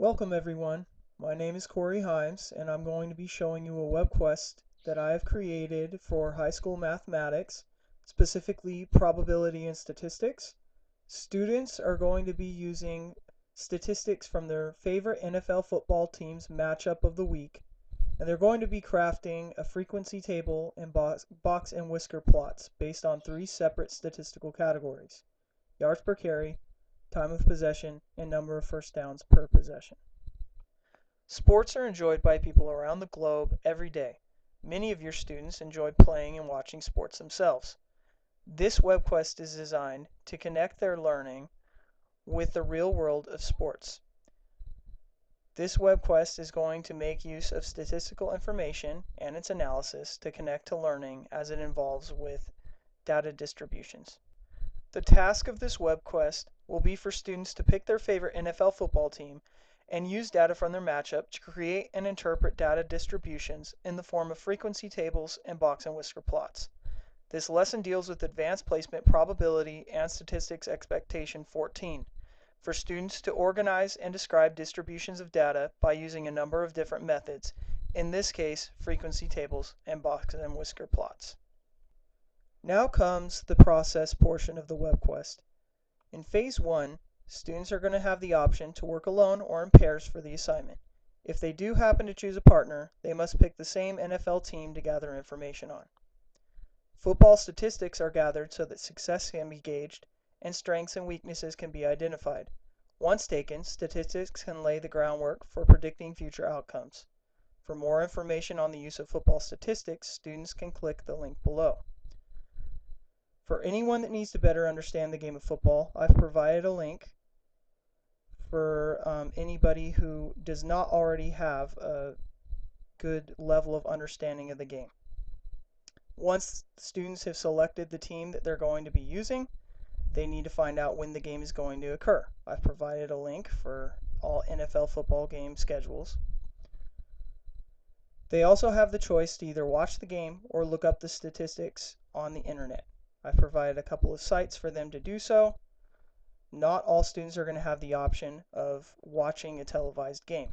Welcome everyone. My name is Corey Himes and I'm going to be showing you a WebQuest that I have created for high school mathematics, specifically probability and statistics. Students are going to be using statistics from their favorite NFL football team's matchup of the week, and they're going to be crafting a frequency table and box and whisker plots based on three separate statistical categories: yards per carry, time of possession, and number of first downs per possession. Sports are enjoyed by people around the globe every day. Many of your students enjoy playing and watching sports themselves. This WebQuest is designed to connect their learning with the real world of sports. This WebQuest is going to make use of statistical information and its analysis to connect to learning as it involves with data distributions. The task of this WebQuest will be for students to pick their favorite NFL football team and use data from their matchup to create and interpret data distributions in the form of frequency tables and box and whisker plots. This lesson deals with advanced placement probability and statistics expectation 14 for students to organize and describe distributions of data by using a number of different methods, in this case frequency tables and box and whisker plots. Now comes the process portion of the WebQuest. In Phase 1, students are going to have the option to work alone or in pairs for the assignment. If they do happen to choose a partner, they must pick the same NFL team to gather information on. Football statistics are gathered so that success can be gauged and strengths and weaknesses can be identified. Once taken, statistics can lay the groundwork for predicting future outcomes. For more information on the use of football statistics, students can click the link below. For anyone that needs to better understand the game of football, I've provided a link for anybody who does not already have a good level of understanding of the game. Once students have selected the team that they're going to be using, they need to find out when the game is going to occur. I've provided a link for all NFL football game schedules. They also have the choice to either watch the game or look up the statistics on the internet. I've provided a couple of sites for them to do so. Not all students are going to have the option of watching a televised game.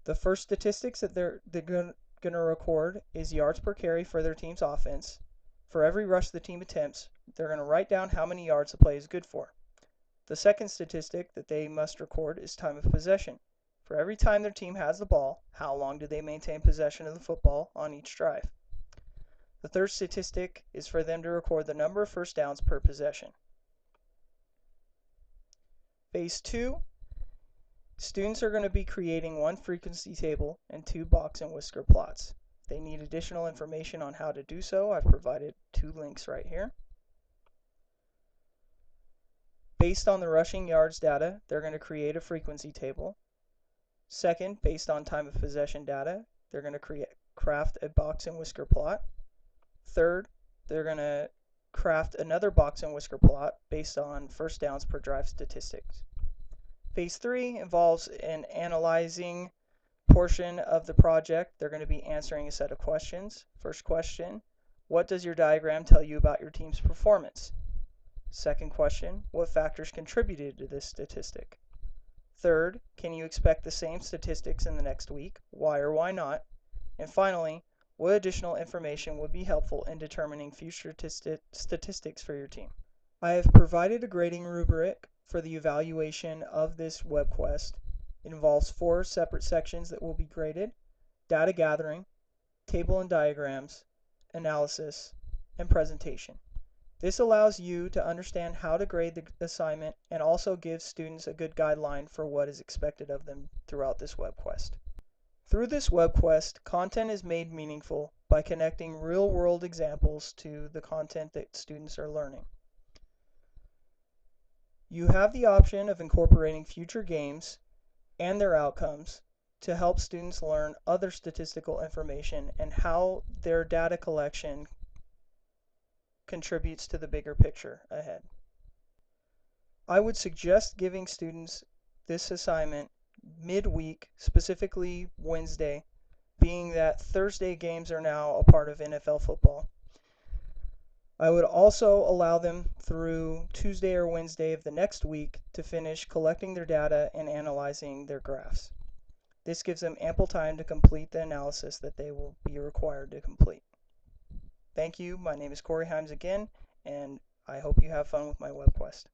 The first statistics that they're going to record is yards per carry for their team's offense. For every rush the team attempts, they're going to write down how many yards the play is good for. The second statistic that they must record is time of possession. For every time their team has the ball, how long do they maintain possession of the football on each drive? The third statistic is for them to record the number of first downs per possession. Phase 2, students are going to be creating one frequency table and two box and whisker plots. If they need additional information on how to do so, I've provided two links right here. Based on the rushing yards data, they're going to create a frequency table. Second, based on time of possession data, they're going to craft a box and whisker plot. Third, they're going to craft another box and whisker plot based on first downs per drive statistics. Phase 3 involves an analyzing portion of the project. They're going to be answering a set of questions. First question, what does your diagram tell you about your team's performance? Second question, what factors contributed to this statistic? Third, can you expect the same statistics in the next week? Why or why not? And finally, what additional information would be helpful in determining future statistics for your team? I have provided a grading rubric for the evaluation of this WebQuest. It involves 4 separate sections that will be graded: data gathering, table and diagrams, analysis, and presentation. This allows you to understand how to grade the assignment and also gives students a good guideline for what is expected of them throughout this WebQuest. Through this WebQuest, content is made meaningful by connecting real-world examples to the content that students are learning. You have the option of incorporating future games and their outcomes to help students learn other statistical information and how their data collection contributes to the bigger picture ahead. I would suggest giving students this assignment midweek, specifically Wednesday, being that Thursday games are now a part of NFL football. I would also allow them through Tuesday or Wednesday of the next week to finish collecting their data and analyzing their graphs. This gives them ample time to complete the analysis that they will be required to complete. Thank you. My name is Corey Himes again, and I hope you have fun with my WebQuest.